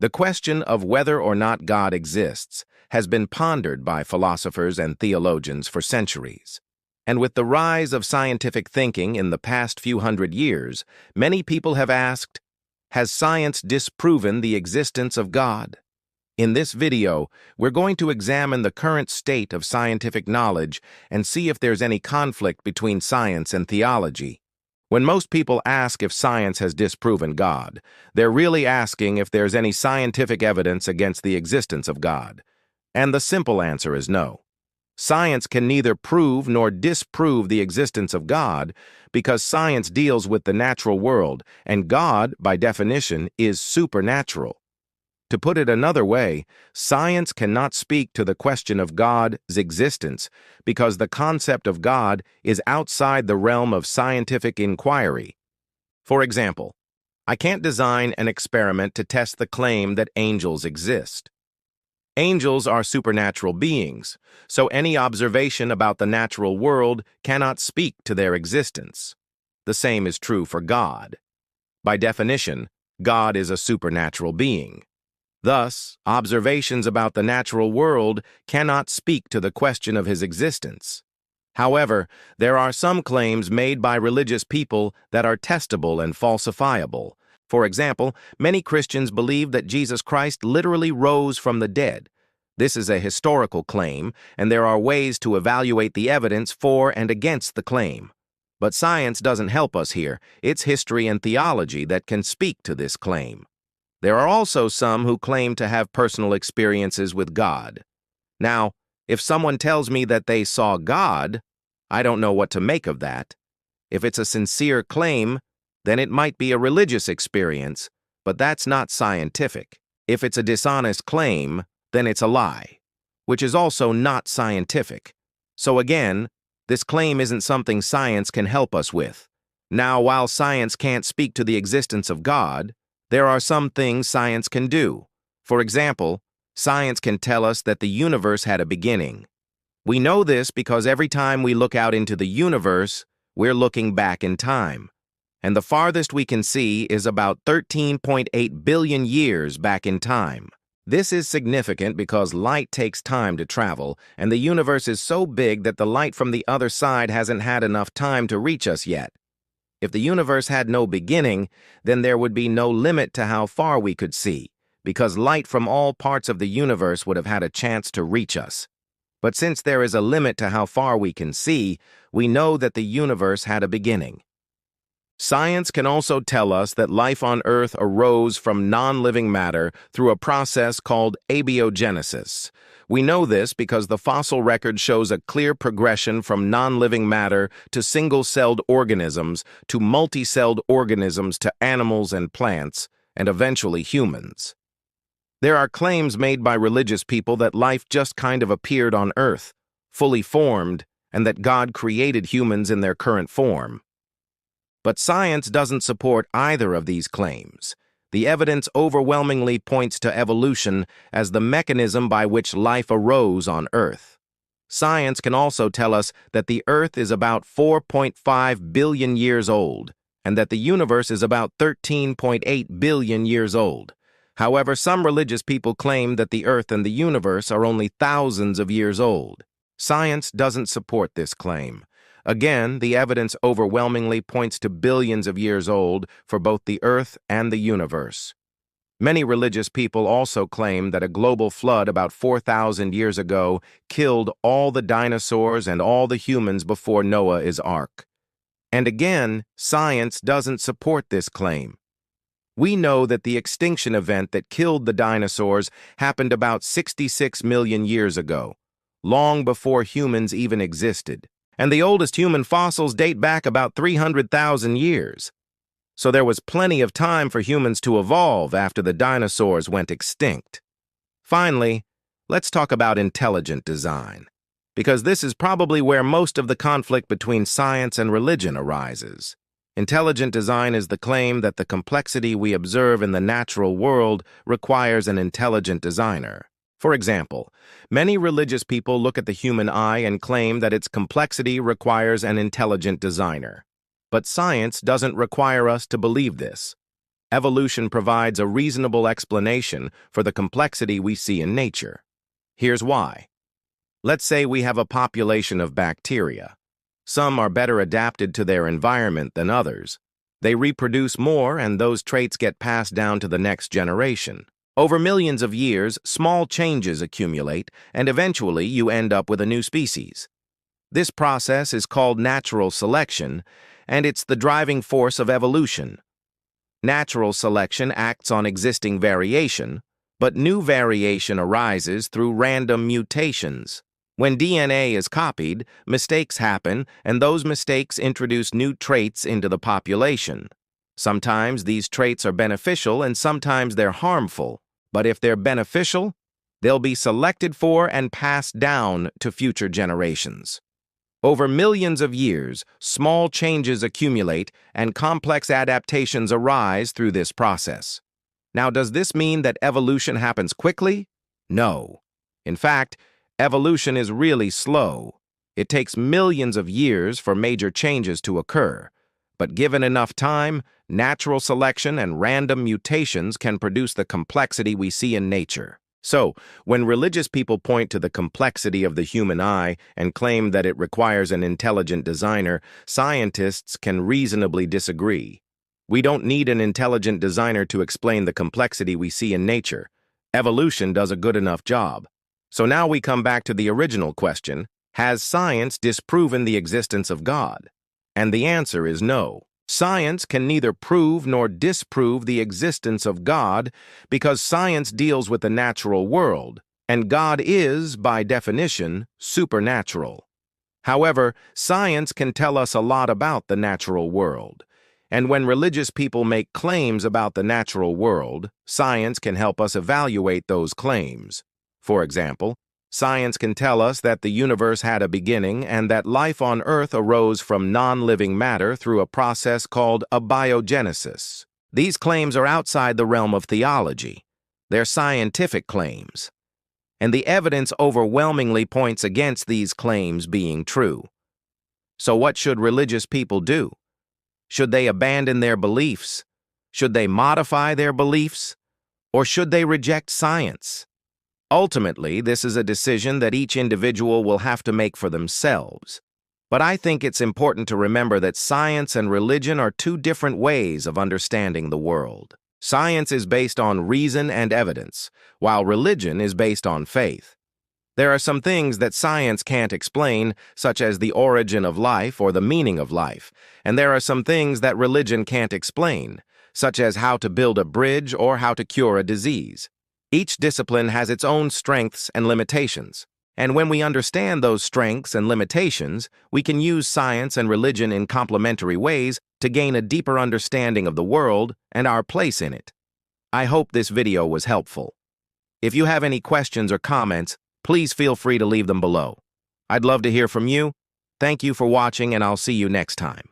The question of whether or not God exists has been pondered by philosophers and theologians for centuries. And with the rise of scientific thinking in the past few hundred years, many people have asked, has science disproven the existence of God? In this video, we're going to examine the current state of scientific knowledge and see if there's any conflict between science and theology. When most people ask if science has disproven God, they're really asking if there's any scientific evidence against the existence of God. And the simple answer is no. Science can neither prove nor disprove the existence of God because science deals with the natural world, and God, by definition, is supernatural. To put it another way, science cannot speak to the question of God's existence because the concept of God is outside the realm of scientific inquiry. For example, I can't design an experiment to test the claim that angels exist. Angels are supernatural beings, so any observation about the natural world cannot speak to their existence. The same is true for God. By definition, God is a supernatural being. Thus, observations about the natural world cannot speak to the question of his existence. However, there are some claims made by religious people that are testable and falsifiable. For example, many Christians believe that Jesus Christ literally rose from the dead. This is a historical claim, and there are ways to evaluate the evidence for and against the claim. But science doesn't help us here. It's history and theology that can speak to this claim. There are also some who claim to have personal experiences with God. Now, if someone tells me that they saw God, I don't know what to make of that. If it's a sincere claim, then it might be a religious experience, but that's not scientific. If it's a dishonest claim, then it's a lie, which is also not scientific. So again, this claim isn't something science can help us with. Now, while science can't speak to the existence of God, there are some things science can do. For example, science can tell us that the universe had a beginning. We know this because every time we look out into the universe, we're looking back in time. And the farthest we can see is about 13.8 billion years back in time. This is significant because light takes time to travel, and the universe is so big that the light from the other side hasn't had enough time to reach us yet. If the universe had no beginning, then there would be no limit to how far we could see, because light from all parts of the universe would have had a chance to reach us. But since there is a limit to how far we can see, we know that the universe had a beginning. Science can also tell us that life on Earth arose from non-living matter through a process called abiogenesis. We know this because the fossil record shows a clear progression from non-living matter to single-celled organisms to multi-celled organisms to animals and plants, and eventually humans. There are claims made by religious people that life just kind of appeared on Earth, fully formed, and that God created humans in their current form. But science doesn't support either of these claims. The evidence overwhelmingly points to evolution as the mechanism by which life arose on Earth. Science can also tell us that the Earth is about 4.5 billion years old, and that the universe is about 13.8 billion years old. However, some religious people claim that the Earth and the universe are only thousands of years old. Science doesn't support this claim. Again, the evidence overwhelmingly points to billions of years old for both the Earth and the universe. Many religious people also claim that a global flood about 4,000 years ago killed all the dinosaurs and all the humans before Noah's Ark. And again, science doesn't support this claim. We know that the extinction event that killed the dinosaurs happened about 66 million years ago, long before humans even existed. And the oldest human fossils date back about 300,000 years. So there was plenty of time for humans to evolve after the dinosaurs went extinct. Finally, let's talk about intelligent design, because this is probably where most of the conflict between science and religion arises. Intelligent design is the claim that the complexity we observe in the natural world requires an intelligent designer. For example, many religious people look at the human eye and claim that its complexity requires an intelligent designer. But science doesn't require us to believe this. Evolution provides a reasonable explanation for the complexity we see in nature. Here's why. Let's say we have a population of bacteria. Some are better adapted to their environment than others. They reproduce more, and those traits get passed down to the next generation. Over millions of years, small changes accumulate, and eventually you end up with a new species. This process is called natural selection, and it's the driving force of evolution. Natural selection acts on existing variation, but new variation arises through random mutations. When DNA is copied, mistakes happen, and those mistakes introduce new traits into the population. Sometimes these traits are beneficial and sometimes they're harmful, but if they're beneficial, they'll be selected for and passed down to future generations. Over millions of years, small changes accumulate and complex adaptations arise through this process. Now, does this mean that evolution happens quickly? No. In fact, evolution is really slow. It takes millions of years for major changes to occur. But given enough time, natural selection and random mutations can produce the complexity we see in nature. So, when religious people point to the complexity of the human eye and claim that it requires an intelligent designer, scientists can reasonably disagree. We don't need an intelligent designer to explain the complexity we see in nature. Evolution does a good enough job. So now we come back to the original question, has science disproven the existence of God? And the answer is no. Science can neither prove nor disprove the existence of God because science deals with the natural world, and God is, by definition, supernatural. However, science can tell us a lot about the natural world. And when religious people make claims about the natural world, science can help us evaluate those claims. For example, science can tell us that the universe had a beginning and that life on Earth arose from non-living matter through a process called abiogenesis. These claims are outside the realm of theology. They're scientific claims. And the evidence overwhelmingly points against these claims being true. So what should religious people do? Should they abandon their beliefs? Should they modify their beliefs? Or should they reject science? Ultimately, this is a decision that each individual will have to make for themselves. But I think it's important to remember that science and religion are two different ways of understanding the world. Science is based on reason and evidence, while religion is based on faith. There are some things that science can't explain, such as the origin of life or the meaning of life, and there are some things that religion can't explain, such as how to build a bridge or how to cure a disease. Each discipline has its own strengths and limitations, and when we understand those strengths and limitations, we can use science and religion in complementary ways to gain a deeper understanding of the world and our place in it. I hope this video was helpful. If you have any questions or comments, please feel free to leave them below. I'd love to hear from you. Thank you for watching, and I'll see you next time.